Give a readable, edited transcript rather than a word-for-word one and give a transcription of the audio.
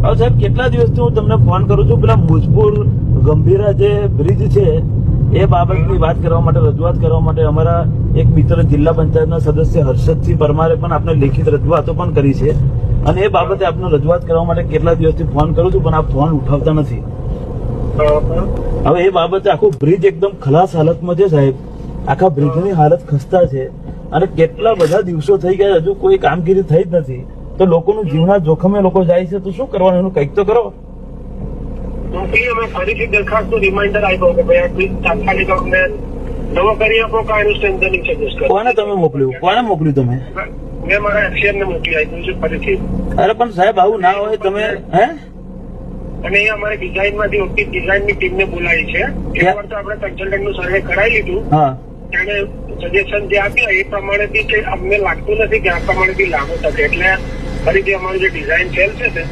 હવે સાહેબ કેટલા દિવસથી હું તમને ફોન કરું છું, પેલા મુજપુર ગંભીરા જે બ્રિજ છે એ બાબતની વાત કરવા માટે, રજૂઆત કરવા માટે અમારા એક મિત્ર જિલ્લા પંચાયતના સદસ્ય હર્ષદસિંહ પરમારે પણ આપણે લેખિત રજૂઆતો પણ કરી છે, અને એ બાબતે આપને રજૂઆત કરવા માટે કેટલા દિવસથી ફોન કરું છું પણ આપ ફોન ઉઠાવતા નથી. હવે એ બાબતે આખો બ્રિજ એકદમ ખલાસ હાલતમાં છે સાહેબ, આખા બ્રિજની હાલત ખસ્તા છે, અને કેટલા બધા દિવસો થઈ ગયા હજુ કોઈ કામગીરી થઈ જ નથી. તો લોકોનું જીવના જોખમે લોકો જાય છે, તો શું કરવાનું, એનું કંઈક તો કરો. મોકલી અમે ફરીથી દરખાસ્તનો રિમાઇન્ડર આપ્યો કે ભાઈ આ પ્લીઝ તાત્કાલિક અમને નવો કરી આપો કે આનું સ્ટ્રેન્થનિંગ સજેસ્ટ કરો. કોને તમે મોકલ્યું, કોને મોકલ્યું તમે? મેં મારા એફસીઆરને મોકલી આપ્યું છે ફરીથી. અરે પણ સાહેબ આવું ના હોય, તમે હે અને એ અમારે ડિઝાઇનમાંથી ડિઝાઇનની ટીમને બોલાવી છે. એકવાર તો આપણે કન્સલ્ટન્ટનું સર્વે કરાવી લીધું, હા, એને સજેશન જે આપ્યા એ પ્રમાણેથી અમને લાગતું નથી કે આ પ્રમાણેથી લાગુ થશે, એટલે ફરીથી અમારું જે ડિઝાઇન સેલ છે ને